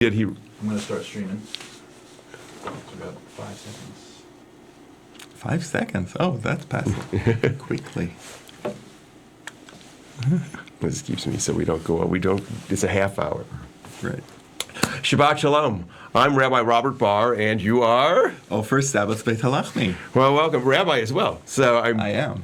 Did he? I'm going to start streaming. It's about 5 seconds. 5 seconds. Oh, that's passing quickly. This keeps me so we don't go. We don't. It's a half hour. Right. Shabbat Shalom. I'm Rabbi Robert Barr, and you are? Oh, first Shabbat Beit Halachmi. Well, welcome, Rabbi as well. So I am.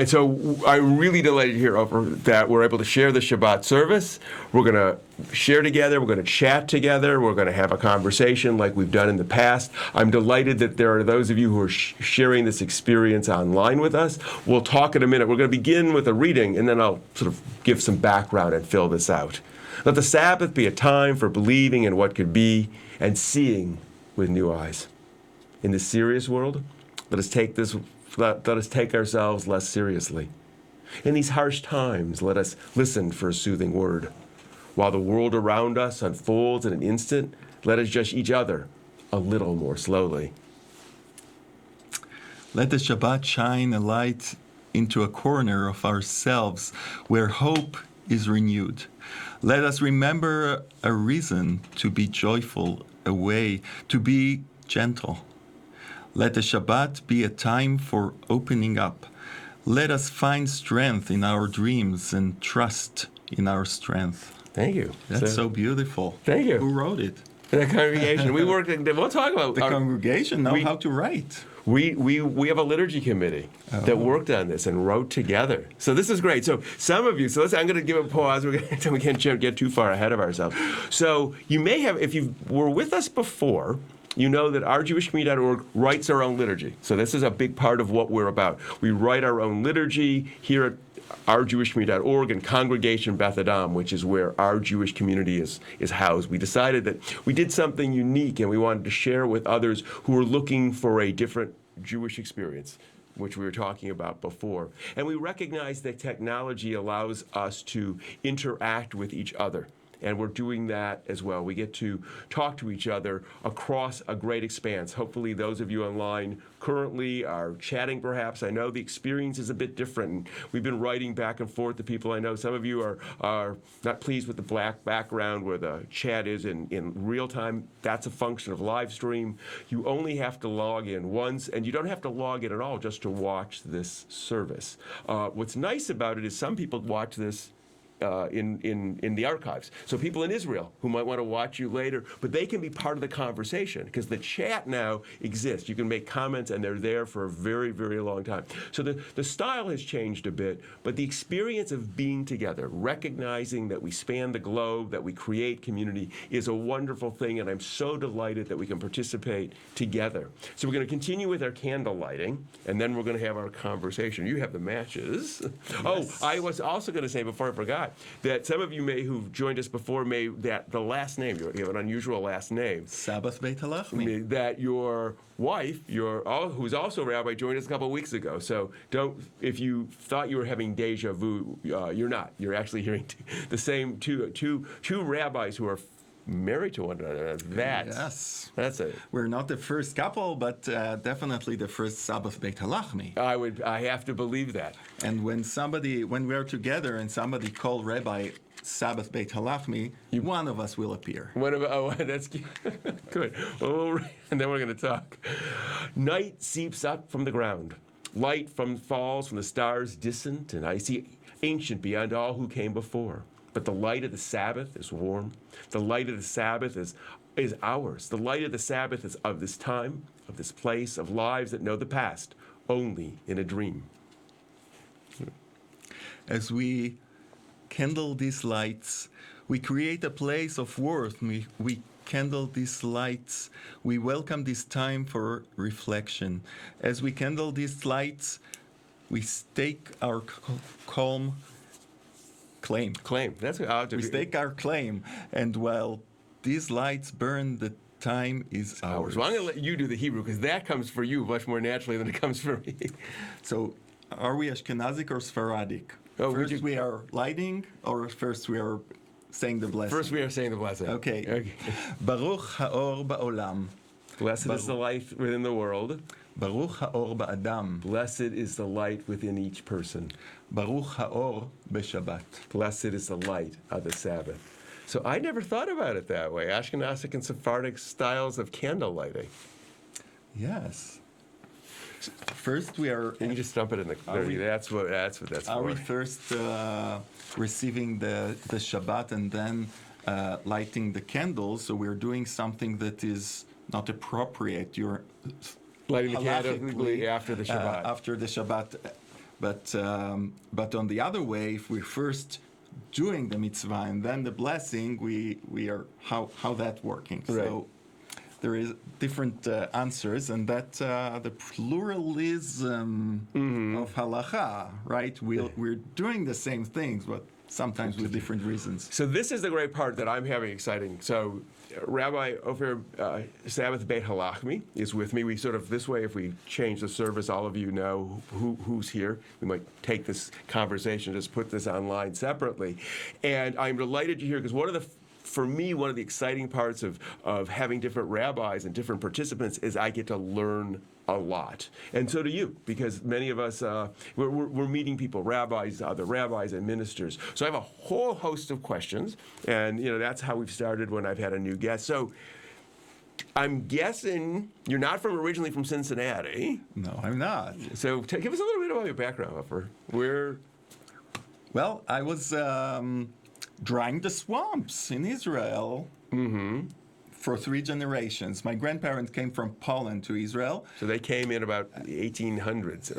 So I'm really delighted here that we're able to share the Shabbat service. We're going to share together. We're going to chat together. We're going to have a conversation like we've done in the past. I'm delighted that there are those of you who are sharing this experience online with us. We'll talk in a minute. We're going to begin with a reading, and then I'll sort of give some background and fill this out. Let the Sabbath be a time for believing in what could be and seeing with new eyes. In this serious world, let us take ourselves less seriously. In these harsh times, let us listen for a soothing word. While the world around us unfolds in an instant, let us judge each other a little more slowly. Let the Shabbat shine a light into a corner of ourselves where hope is renewed. Let us remember a reason to be joyful, a way to be gentle. Let the Shabbat be a time for opening up. Let us find strength in our dreams and trust in our strength. Thank you. That's so beautiful. Thank you. Who wrote it? The congregation. We worked. We'll talk about The congregation know how to write. We have a liturgy committee that worked on this and wrote together. So this is great. So some of you, I'm going to give a pause. We can't get too far ahead of ourselves. So you may have, if you were with us before, you know that ourjewishcommunity.org writes our own liturgy. So this is a big part of what we're about. We write our own liturgy here at ourjewishcommunity.org and Congregation Beth Adam, which is where our Jewish community is housed. We decided that we did something unique and we wanted to share with others who were looking for a different Jewish experience, which we were talking about before. And we recognize that technology allows us to interact with each other. And we're doing that as well. We get to talk to each other across a great expanse. Hopefully those of you online currently are chatting perhaps. I know the experience is a bit different. We've been writing back and forth to people. I know some of you are not pleased with the black background where the chat is in real time. That's a function of live stream. You only have to log in once, and you don't have to log in at all just to watch this service. What's nice about it is some people watch this in the archives. So people in Israel who might want to watch you later, but they can be part of the conversation because the chat now exists. You can make comments and they're there for a very, very long time. So the style has changed a bit, but the experience of being together, recognizing that we span the globe, that we create community is a wonderful thing, and I'm so delighted that we can participate together. So we're going to continue with our candle lighting, and then we're going to have our conversation. You have the matches. Yes. Oh, I was also going to say before I forgot, that some of you who've joined us before that the last name, you have an unusual last name. Shabbat Beit Halachmi. That your wife, who's also a rabbi, joined us a couple of weeks ago. So if you thought you were having deja vu, you're not. You're actually hearing the same two rabbis who are married to one another. That's it. We're not the first couple, but definitely the first Shabbat Beit Halachmi. I have to believe that. And when we're together and somebody call Rabbi Shabbat Beit Halachmi, one of us will appear. That's good. Well, and then we're going to talk. Night seeps up from the ground. Light falls from the stars, distant and icy, ancient beyond all who came before. But the light of the Sabbath is warm. The light of the Sabbath is ours. The light of the Sabbath is of this time, of this place, of lives that know the past only in a dream. As we kindle these lights, we create a place of worth. We kindle these lights. We welcome this time for reflection. As we kindle these lights, we stake our calm claim. That's what we stake our claim, and while these lights burn, the time is ours. Well, I'm going to let you do the Hebrew because that comes for you much more naturally than it comes for me. So, are we Ashkenazic or Sephardic? First we are lighting, or first we are saying the blessing? First we are saying the blessing. Okay. Baruch haor ba'olam. Blessed is the light within the world. Baruch haor ba'adam. Blessed is the light within each person. Baruch haor b'Shabbat. Blessed is the light of the Sabbath. So I never thought about it that way. Ashkenazic and Sephardic styles of candle lighting. Yes. First, we are. And you just dump it in the. That's what that's Are for. we first receiving the Shabbat and then lighting the candles? So we're doing something that is not appropriate. You're Lighting the candle halakhically, after the Shabbat. After the Shabbat, but on the other way, if we're first doing the mitzvah and then the blessing, we are how that working? Right. So there is different answers, and that the pluralism of halacha, right? We're doing the same things, but sometimes with different reasons. So this is the great part that I'm having exciting. So Rabbi Ofer Sabbath Beit Halachmi is with me. We sort of, this way, if we change the service, all of you know who's here. We might take this conversation, just put this online separately. And I'm delighted you're here because for me, one of the exciting parts of having different rabbis and different participants is I get to learn a lot. And so do you, because many of us, we're meeting people, rabbis, other rabbis and ministers. So I have a whole host of questions, and that's how we've started when I've had a new guest. So I'm guessing you're not originally from Cincinnati. No, I'm not. So give us a little bit about your background, Ofer. Well, I was drying the swamps in Israel for 3 generations. My grandparents came from Poland to Israel. So they came in about the 1800s.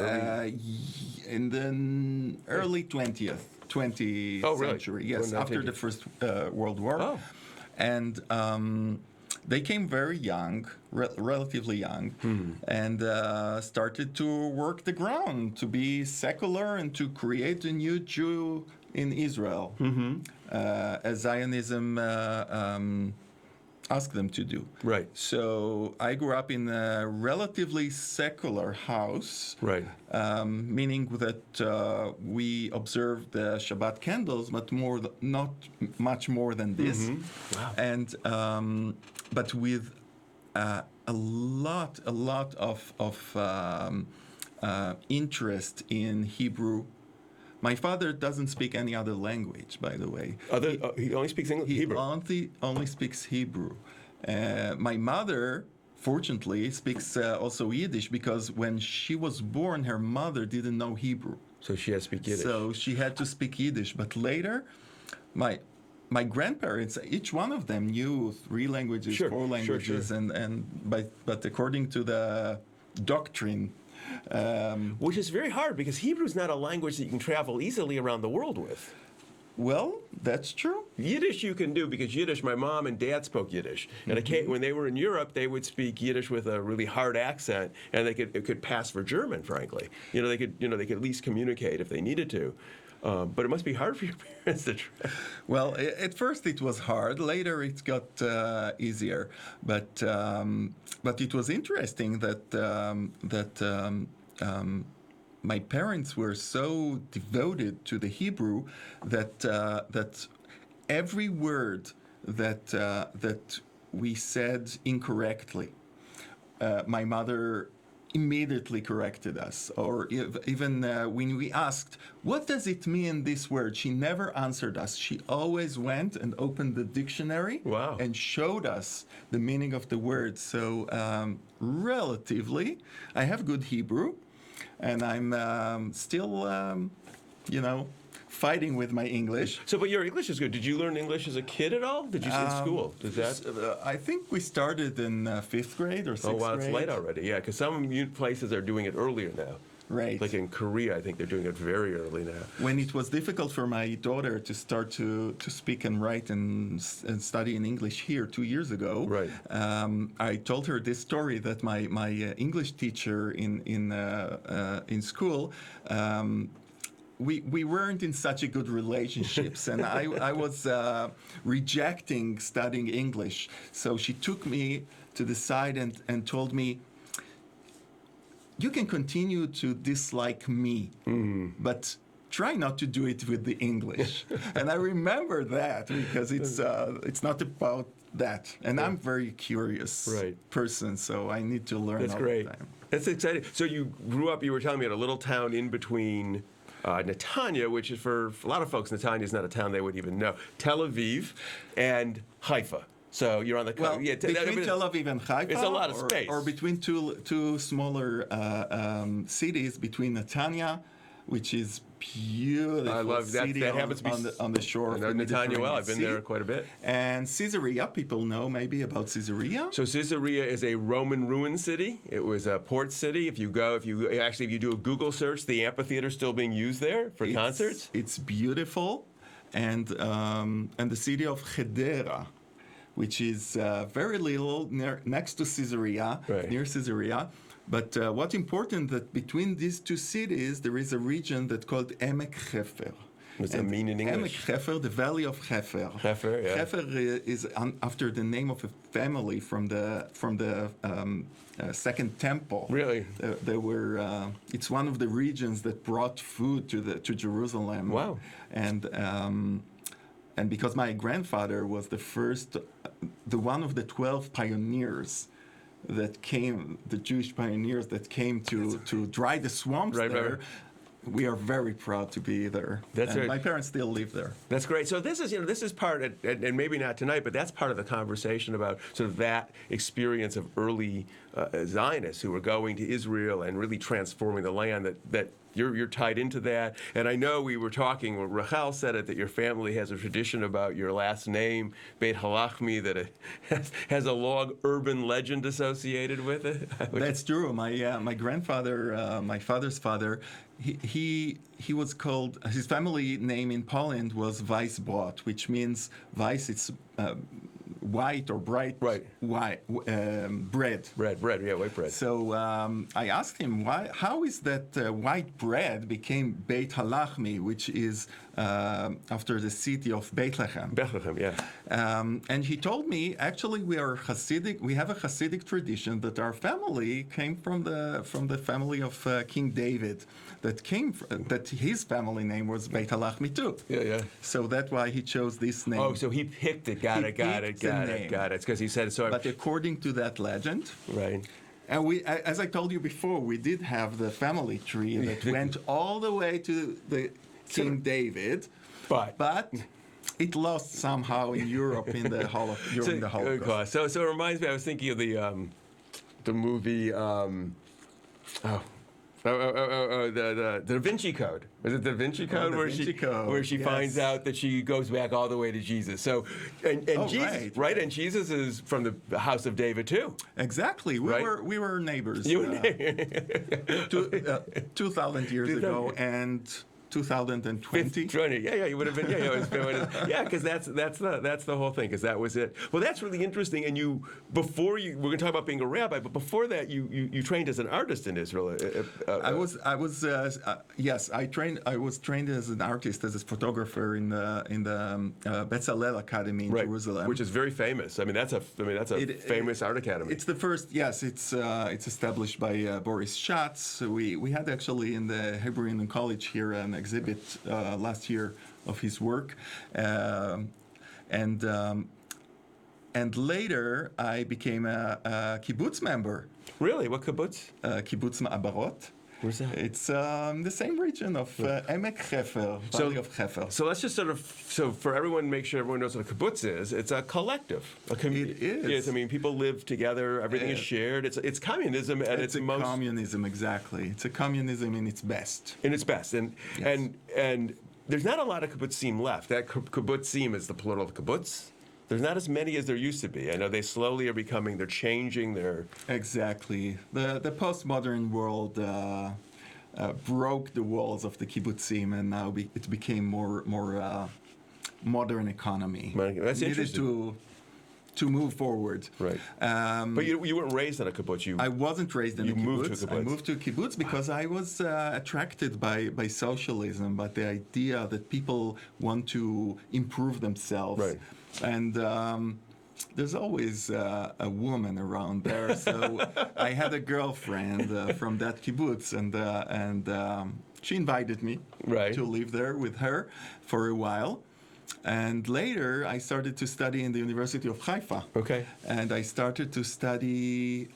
In the early 20th century. Yes, after the First World War. Oh. And they came very young, relatively young, and started to work the ground, to be secular and to create a new Jew in Israel, as Zionism asked them to do. Right. So I grew up in a relatively secular house, Right. Meaning that we observed the Shabbat candles, but not much more than this. Wow. And but with a lot of interest in Hebrew. My father doesn't speak any other language, by the way. He only speaks English, Hebrew. He only speaks Hebrew. My mother, fortunately, speaks also Yiddish because when she was born, her mother didn't know Hebrew. So she had to speak Yiddish. So she had to speak Yiddish. But later, my grandparents, each one of them knew 3 languages, 4 languages, Sure. but according to the doctrine. Which is very hard because Hebrew is not a language that you can travel easily around the world with. Well, that's true. Yiddish you can do because Yiddish, my mom and dad spoke Yiddish. And when they were in Europe, they would speak Yiddish with a really hard accent, and it could pass for German, frankly. They could at least communicate if they needed to. But it must be hard for your parents to try. Well, at first it was hard. Later it got easier. But it was interesting that my parents were so devoted to the Hebrew that every word that we said incorrectly, my mother immediately corrected us. Or even when we asked, what does it mean, this word? She never answered us. She always went and opened the dictionary Wow. and showed us the meaning of the word. So relatively, I have good Hebrew, and I'm still, fighting with my English. So, but your English is good. Did you learn English as a kid at all? Did you in school? Did that? I think we started in 5th grade or 6th grade. Oh, wow, it's late already. Yeah, because some places are doing it earlier now. Right. Like in Korea, I think they're doing it very early now. When it was difficult for my daughter to start to speak and write and study in English here 2 years ago, Right. I told her this story that my English teacher in school. We weren't in such a good relationships, and I was rejecting studying English. So she took me to the side and told me, you can continue to dislike me, but try not to do it with the English. And I remember that because it's not about that. And I'm very curious person, so I need to learn That's all great. the time. That's exciting. So you grew up, you were telling me, in a little town in between Netanya, which is for a lot of folks, Netanya is not a town they would even know. Tel Aviv and Haifa. So you're on the Well, between Tel Aviv and Haifa, it's a lot of space. Or between two smaller cities, between Netanya, which is beautiful I love that. city That happens to be on the shore. I know of the Netanya well. I've been there Mediterranean quite a bit. Sea. And Caesarea, people know maybe about Caesarea. So Caesarea is a Roman ruin city. It was a port city. If you do a Google search, the amphitheater is still being used there for concerts. It's beautiful, and the city of Hedera, which is very little next to Caesarea, Right. near Caesarea. But what's important that between these two cities there is a region that's called Emek Hefer. What's that mean in English? Emek Hefer, the valley of Hefer. Hefer, yeah. Hefer is after the name of a family from the Second Temple. Really? They were. It's one of the regions that brought food to Jerusalem. Wow. And because my grandfather was the one of the 12 pioneers that came, the Jewish pioneers that came to dry the swamps Right, there, right. we are very proud to be there. That's and right. My parents still live there. That's great. So this is part, and maybe not tonight, but that's part of the conversation about sort of that experience of early Zionists who were going to Israel and really transforming the land. That you're tied into that. And I know we were talking. Rachel said it that your family has a tradition about your last name, Beit Halachmi, that it has a long urban legend associated with it. That's true. My grandfather, my father's father, he was called, his family name in Poland was Weissbrot, which means Weiss, it's white or bright, Right. White bread. Bread, yeah, white bread. So I asked him, how is that white bread became Beit Halachmi, which is after the city of Bethlehem. Bethlehem, yeah. And he told me, actually, we are Hasidic. We have a Hasidic tradition that our family came from the family of King David. That his family name was Beit Halachmi too. Yeah. So that's why he chose this name. Oh, so he picked it. Got it. It's because he said so. But according to that legend, Right. and we, as I told you before, we did have the family tree that went all the way to the King David, but it lost somehow in Europe during the Holocaust. So it reminds me. I was thinking of the movie. The Da Vinci Code. Was it Da Vinci Code? Da Vinci Code, where she yes. finds out that she goes back all the way to Jesus. So, and Jesus, right. And Jesus is from the house of David too. Exactly. We were neighbors. 2,000 years ago, and 2020. 20. Yeah, you would have been. Yeah, because that's the whole thing. Because that was it. Well, that's really interesting. And we're going to talk about being a rabbi, but before that, you trained as an artist in Israel. I was trained as an artist, as a photographer in the Bezalel Academy in Jerusalem, which is very famous. I mean, that's a famous art academy. It's the first. Yes, it's established by Boris Schatz. We had actually in the Hebrew Union College here an exhibit last year of his work, and later I became a kibbutz member. Really? What kibbutz? Kibbutz Ma'abarot. Where's that? It's the same region of Emek Hefer, Valley of Hefer. So let's just for everyone, make sure everyone knows what a kibbutz is. It's a collective. It is. Yes, I mean, people live together. Everything is shared. It's communism at its most. Communism, exactly. It's a communism in its best. In its best, and Yes. and there's not a lot of kibbutzim left. That kibbutzim is the plural of kibbutz. There's not as many as there used to be. I know they slowly are becoming. They're changing. Exactly. The postmodern world broke the walls of the kibbutzim, and now it became more modern economy. That's Needed interesting. to move forward. Right. But you weren't raised in a kibbutz. I wasn't raised in a kibbutz. Moved to a kibbutz. I moved to a kibbutz because I was attracted by socialism, by the idea that people want to improve themselves. Right. And there's always a woman around there. So I had a girlfriend from that kibbutz, and she invited me to live there with her for a while. And later, I started to study in the University of Haifa. Okay. And I started to study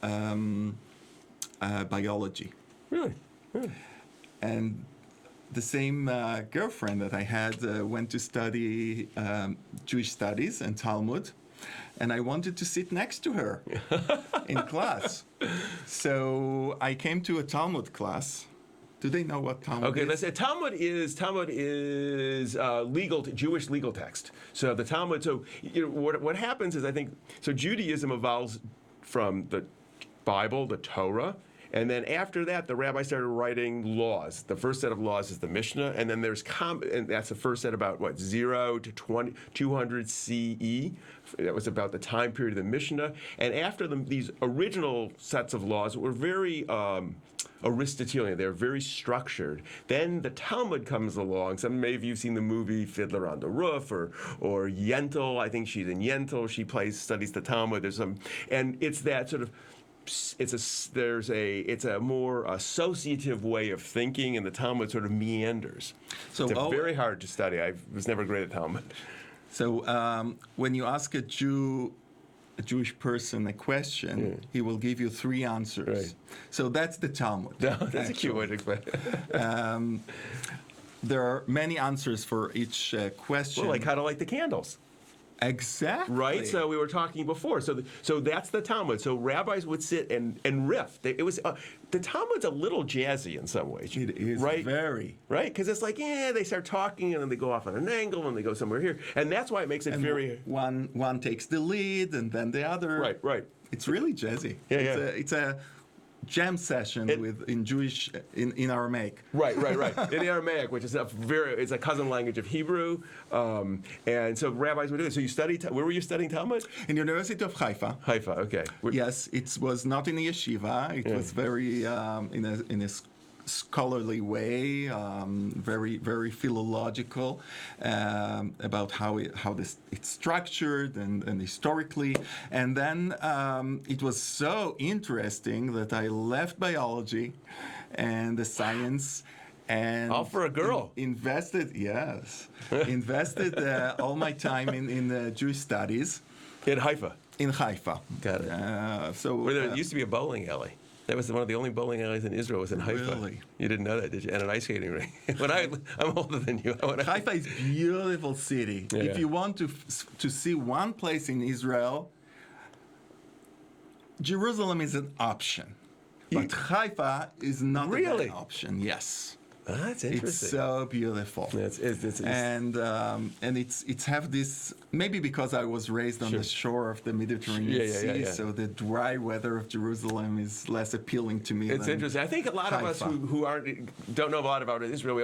biology. Really? And the same girlfriend that I had went to study Jewish studies and Talmud, and I wanted to sit next to her in class. So I came to a Talmud class. Do they know what Talmud Okay, is? let's say Talmud is Jewish legal text. So the Talmud. So what happens is I think so. Judaism evolves from the Bible, the Torah. And then after that, the rabbi started writing laws. The first set of laws is the Mishnah, and then there's and that's the first set about 0 to 200 CE. That was about the time period of the Mishnah. And after these original sets of laws were very Aristotelian. They're very structured. Then the Talmud comes along. Some maybe you've seen the movie Fiddler on the Roof or Yentl. I think she's in Yentl. She studies the Talmud. And it's that sort of. It's a more associative way of thinking, and the Talmud sort of meanders. So it's very hard to study. I was never great at Talmud. So when you ask a Jewish person a question, he will give you 3 answers. Right. So that's the Talmud. No, that's a cute way to explain it. There are many answers for each question. Well, kind of like the candles. Exactly. Right? So we were talking before. So that's the Talmud. So rabbis would sit and riff. The Talmud's a little jazzy in some ways. It is right? very. Right? Because it's like, they start talking and then they go off on an angle and they go somewhere here. And that's why it makes it And very... one takes the lead and then the other. Right. It's really jazzy. Yeah, It's a jam session in Jewish in Aramaic. Right. In Aramaic, which is it's a cousin language of Hebrew, and so rabbis would do it. So you studied. Where were you studying Talmud? In the University of Haifa. Haifa. Okay. Yes, it was not in a yeshiva. It was very in a scholarly way, very philological about how it's structured and historically. And then it was so interesting that I left biology and the science. And all for a girl. Invested all my time in Jewish studies. In Haifa. In Haifa. Got it. Where there used to be a bowling alley. That was one of the only bowling alleys in Israel was in Haifa. Really? You didn't know that, did you? And an ice skating rink. I'm older than you. Haifa is a beautiful city. Yeah. If you want to see one place in Israel, Jerusalem is an option. But Haifa is not an option. Yes. That's interesting. It's so beautiful. It's and it's have this, maybe because I was raised on the shore of the Mediterranean Sea, so the dry weather of Jerusalem is less appealing to me. It's interesting. I think a lot Haifa. of us who don't know a lot about Israel,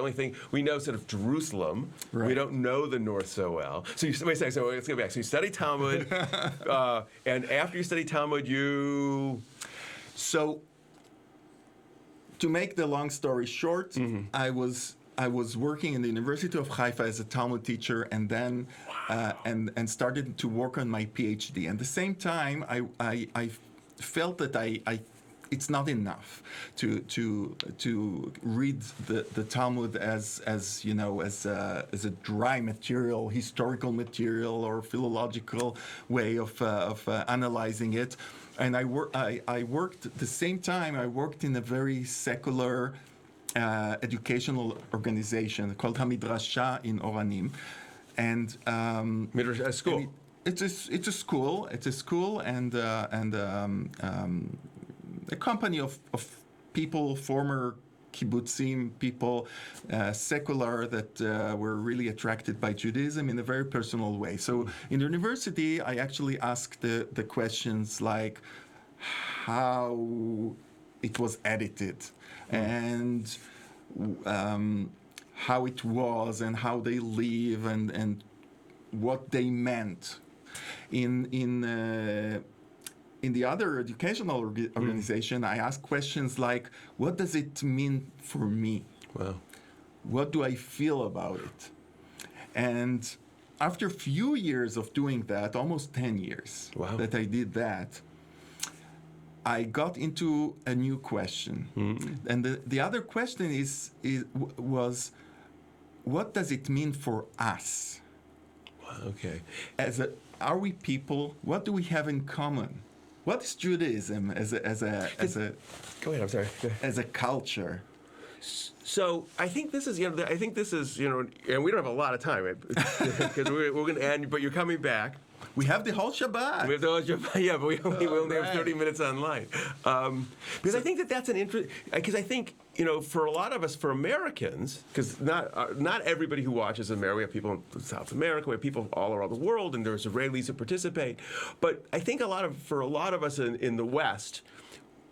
we know sort of Jerusalem. Right. We don't know the north so well. So let's go back. So you study Talmud, and after you study Talmud, to make the long story short, I was working in the University of Haifa as a Talmud teacher, and then and started to work on my PhD. And at the same time, I felt that it's not enough to read the Talmud as a dry material, historical material, or philological way of analyzing it. And I worked at the same time. I worked in a very secular educational organization called Hamidrasha in Oranim, and Midrash school. It's a school. It's a school and a company of people, former kibbutzim people, secular, that were really attracted by Judaism in a very personal way. So in the university, I actually asked the questions like how it was edited and how it was and how they live and what they meant. In the other educational organization, I asked questions like, what does it mean for me? Wow. What do I feel about it? And after a few years of doing that, almost 10 years that I did that, I got into a new question. And the other question was, what does it mean for us? Wow, okay. Are we people? What do we have in common? What is Judaism as a Go ahead. I'm sorry. as a culture? So I think this is, and we don't have a lot of time because we're going to end, but you're coming back. We have the whole Shabbat. We have but we only have 30 minutes online. Because I think that's an interest. Because I think for a lot of us, for Americans, because not everybody who watches America, we have people in South America, we have people all around the world, and there's Israelis who participate. But I think for a lot of us in the West,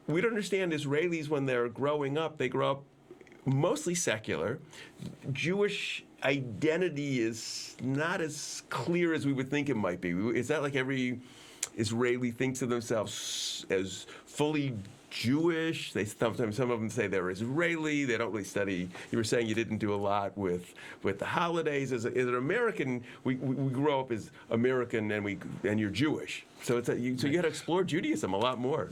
we don't understand Israelis when they're growing up. They grow up mostly secular. Jewish identity is not as clear as we would think it might be. It's not like every Israeli thinks of themselves as fully Jewish. Sometimes some of them say they're Israeli. They don't really study. You were saying you didn't do a lot with the holidays. As an American, we grow up as American, and you're Jewish. So so you got to explore Judaism a lot more.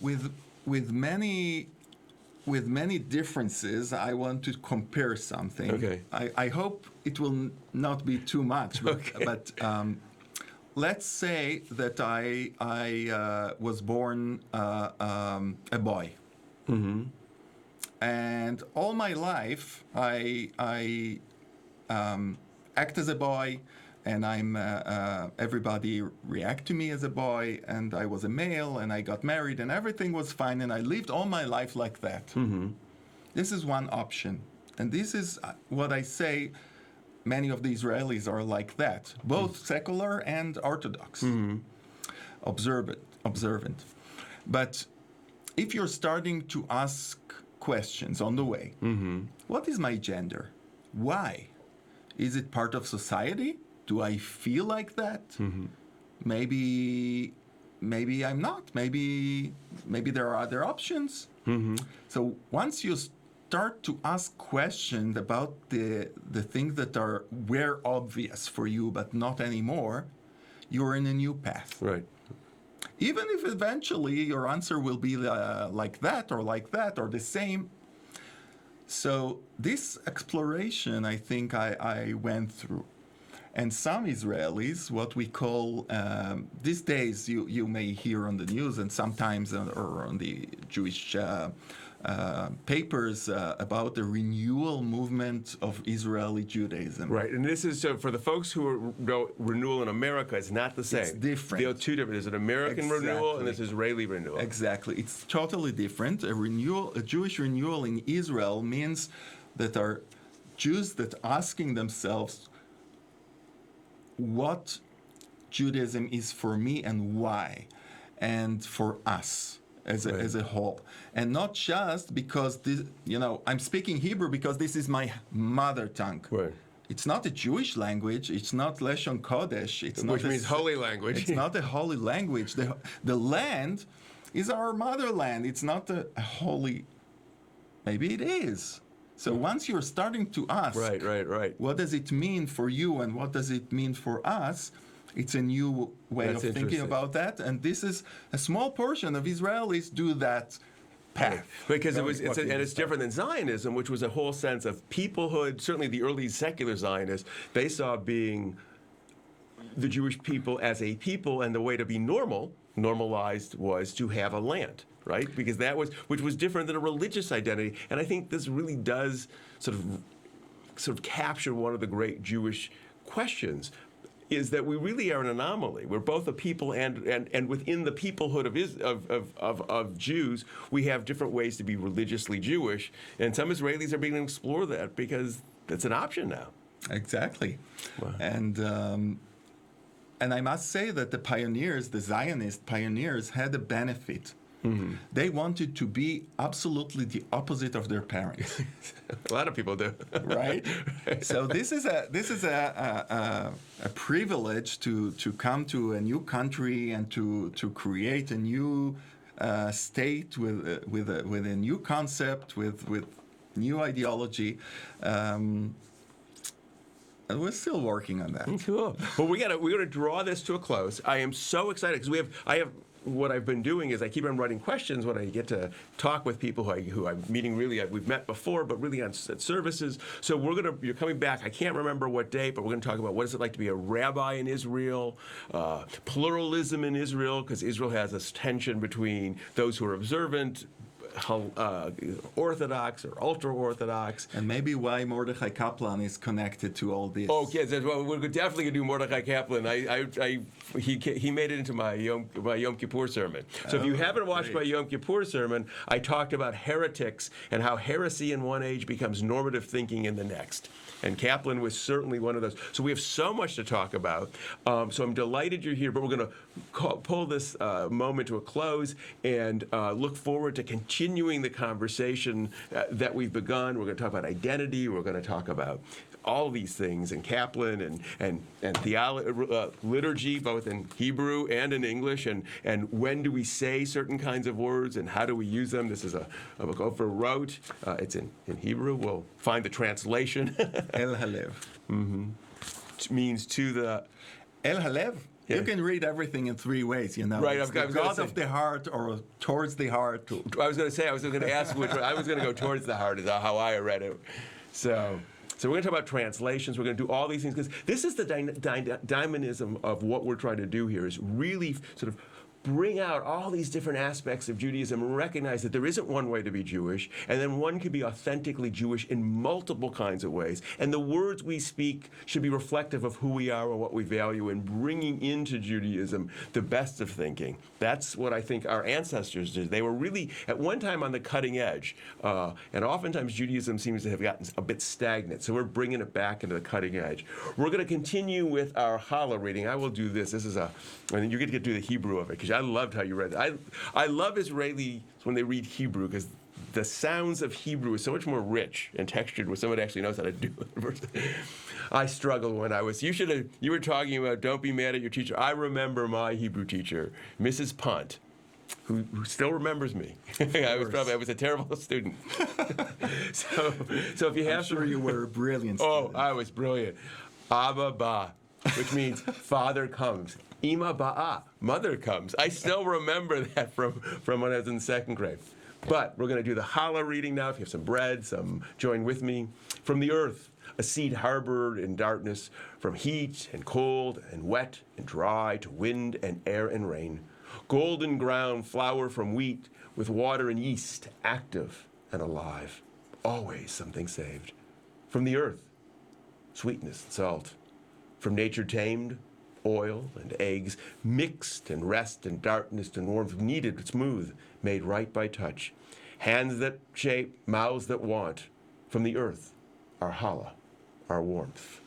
With many differences, I want to compare something. Okay. I hope it will not be too much, but let's say that I was born a boy, and all my life I act as a boy. And everybody react to me as a boy, and I was a male, and I got married, and everything was fine, and I lived all my life like that. Mm-hmm. This is one option, and this is what I say. Many of the Israelis are like that, both secular and Orthodox, observant. But if you're starting to ask questions on the way, what is my gender? Why? Is it part of society? Do I feel like that? Maybe I'm not. Maybe there are other options. So once you start to ask questions about the things that were obvious for you but not anymore, you're in a new path. Right. Even if eventually your answer will be like that or the same. So this exploration, I think I went through. And some Israelis, what we call, these days you may hear on the news and sometimes or on the Jewish papers about the renewal movement of Israeli Judaism. Right, and this is, so for the folks who know renewal in America, it's not the same. It's different. They're two different. There's an American renewal and this Israeli renewal. Exactly. It's totally different. A Jewish renewal in Israel means that are Jews that asking themselves, what Judaism is for me and why, and for us as a whole, and not just because this, I'm speaking Hebrew because this is my mother tongue. Right. It's not a Jewish language. It's not Lashon Kodesh. Which means holy language. It's not a holy language. The land is our motherland. It's not a holy. Maybe it is. So once you're starting to ask, right, what does it mean for you and what does it mean for us, it's a new way of thinking about that. And this is a small portion of Israelis do that path. Because it's different than Zionism, which was a whole sense of peoplehood. Certainly the early secular Zionists, they saw being the Jewish people as a people, and the way to be normalized was to have a land. Right, because which was different than a religious identity, and I think this really does sort of capture one of the great Jewish questions, is that we really are an anomaly. We're both a people, and within the peoplehood of Jews, we have different ways to be religiously Jewish, and some Israelis are beginning to explore that because that's an option now. Exactly, Wow. And I must say that the Zionist pioneers had a benefit. Mm-hmm. They wanted to be absolutely the opposite of their parents. A lot of people do, right? So this is a privilege to come to a new country and to create a new state with a new concept, with new ideology. And we're still working on that. Cool. Well, we're gonna draw this to a close. I am so excited because I have. What I've been doing is I keep on writing questions when I get to talk with people who I'm meeting. Really, we've met before, but really at services. So you're coming back. I can't remember what date, but we're going to talk about what is it like to be a rabbi in Israel, pluralism in Israel, because Israel has this tension between those who are observant Orthodox or ultra-Orthodox. And maybe why Mordechai Kaplan is connected to all this. Oh, kids! Well, we're definitely gonna do Mordechai Kaplan. He made it into my Yom Kippur sermon. So if you haven't watched my Yom Kippur sermon, I talked about heretics and how heresy in one age becomes normative thinking in the next. And Kaplan was certainly one of those. So we have so much to talk about. So I'm delighted you're here, but we're going to pull this moment to a close and look forward to continuing the conversation that we've begun. We're going to talk about identity. We're going to talk about all these things, and Kaplan and liturgy, both in Hebrew and in English, and when do we say certain kinds of words and how do we use them. This is a book Ofer wrote. It's in Hebrew. We'll find the translation. El Halev. Means to the El Halev. Yeah. You can read everything in three ways, you know. Right, It's the God of the heart or towards the heart. I was going to ask which one. I was going to go towards the heart is how I read it. So we're going to talk about translations. We're going to do all these things because this is the dynamism of what we're trying to do here is really sort of bring out all these different aspects of Judaism and recognize that there isn't one way to be Jewish, and then one can be authentically Jewish in multiple kinds of ways. And the words we speak should be reflective of who we are or what we value, and bringing into Judaism the best of thinking. That's what I think our ancestors did. They were really, at one time, on the cutting edge. And oftentimes Judaism seems to have gotten a bit stagnant, so we're bringing it back into the cutting edge. We're going to continue with our challah reading. I will do this. And you get to do the Hebrew of it, because I loved how you read it. I love Israelis when they read Hebrew, because the sounds of Hebrew is so much more rich and textured when someone actually knows how to do it. I struggled when I was. You were talking about don't be mad at your teacher. I remember my Hebrew teacher, Mrs. Punt, who still remembers me. I was a terrible student. so if you have, I'm sure you were a brilliant oh, student. I was brilliant. Abba ba, which means father comes. Ima ba'a, mother comes. I still remember that from when I was in second grade. But we're going to do the challah reading now. If you have some bread, join with me. From the earth, a seed harbored in darkness, from heat and cold and wet and dry to wind and air and rain. Golden ground, flour from wheat, with water and yeast, active and alive. Always something saved. From the earth, sweetness and salt. From nature tamed, oil and eggs, mixed and rest and darkness and warmth, kneaded smooth, made right by touch. Hands that shape, mouths that want. From the earth, our challah, our warmth.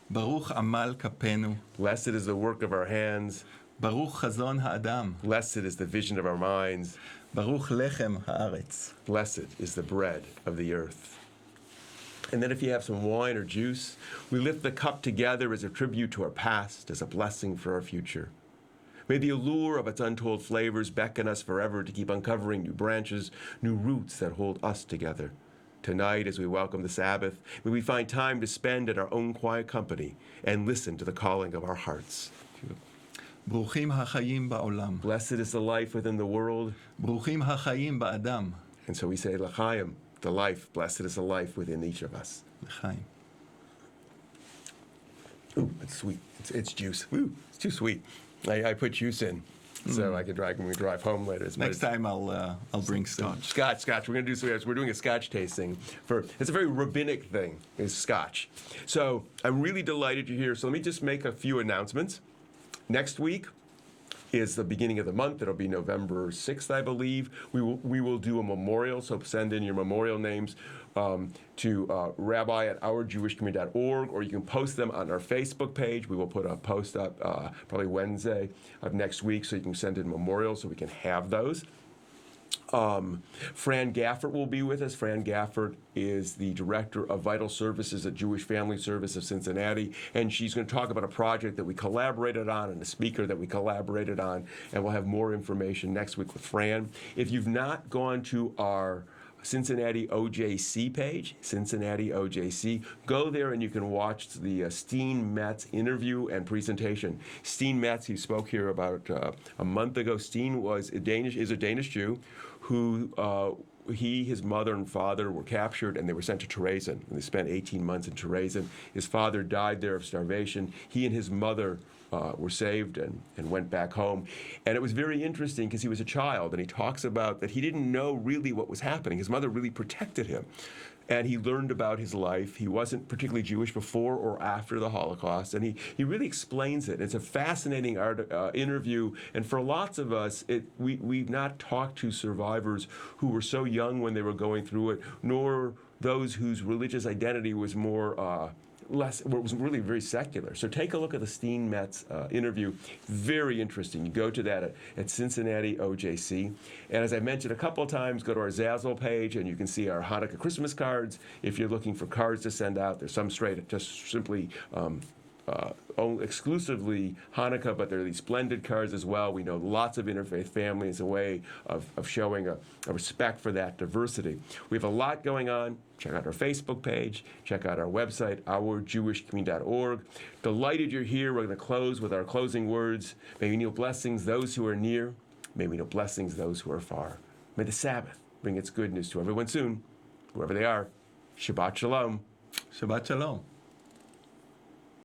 Baruch amal kapenu. Blessed is the work of our hands. Baruch chazon ha'adam. Blessed is the vision of our minds. Baruch lechem haaretz. Blessed is the bread of the earth. And then if you have some wine or juice, we lift the cup together as a tribute to our past, as a blessing for our future. May the allure of its untold flavors beckon us forever to keep uncovering new branches, new roots that hold us together. Tonight, as we welcome the Sabbath, may we find time to spend in our own quiet company and listen to the calling of our hearts. Bruchim hachayim ba'olam. Blessed is the life within the world. Bruchim hachayim ba'adam. And so we say, L'chaim, the life. Blessed is the life within each of us. L'chaim. Ooh, it's sweet. It's juice. Ooh, it's too sweet. I put juice in, so I could drive when we drive home later. Next time I'll bring scotch. Scotch. We're going to do. We're doing a scotch tasting. It's a very rabbinic thing. Is scotch. So I'm really delighted you're here. So let me just make a few announcements. Next week is the beginning of the month. It'll be November 6th, I believe. We will do a memorial, so send in your memorial names to rabbi@ourjewishcommunity.org, or you can post them on our Facebook page. We will put a post up probably Wednesday of next week, so you can send in memorials so we can have those. Fran Gaffert will be with us. Fran Gaffert is the Director of Vital Services at Jewish Family Service of Cincinnati, and she's going to talk about a project that we collaborated on and a speaker that we collaborated on, and we'll have more information next week with Fran. If you've not gone to our Cincinnati OJC page, Cincinnati OJC. Go there and you can watch the Steen Metz interview and presentation. Steen Metz, who spoke here about a month ago. Steen is a Danish Jew who his mother and father were captured and they were sent to Terezin. And they spent 18 months in Terezin. His father died there of starvation. He and his mother were saved and went back home. And it was very interesting because he was a child, and he talks about that he didn't know really what was happening. His mother really protected him. And he learned about his life. He wasn't particularly Jewish before or after the Holocaust, and he really explains it. It's a fascinating interview, and for lots of us, we've not talked to survivors who were so young when they were going through it, nor those whose religious identity was was really very secular. So take a look at the Steinmetz interview. Very interesting. You go to that at Cincinnati OJC. And as I mentioned a couple of times, go to our Zazzle page and you can see our Hanukkah Christmas cards. If you're looking for cards to send out, there's some straight, just simply exclusively Hanukkah, but there are these blended cards as well. We know lots of interfaith families, a way of showing a respect for that diversity. We have a lot going on. Check out our Facebook page. Check out our website, ourjewishcommunity.org. Delighted you're here. We're going to close with our closing words. May we know blessings those who are near. May we know blessings those who are far. May the Sabbath bring its goodness to everyone soon, whoever they are. Shabbat Shalom. Shabbat Shalom.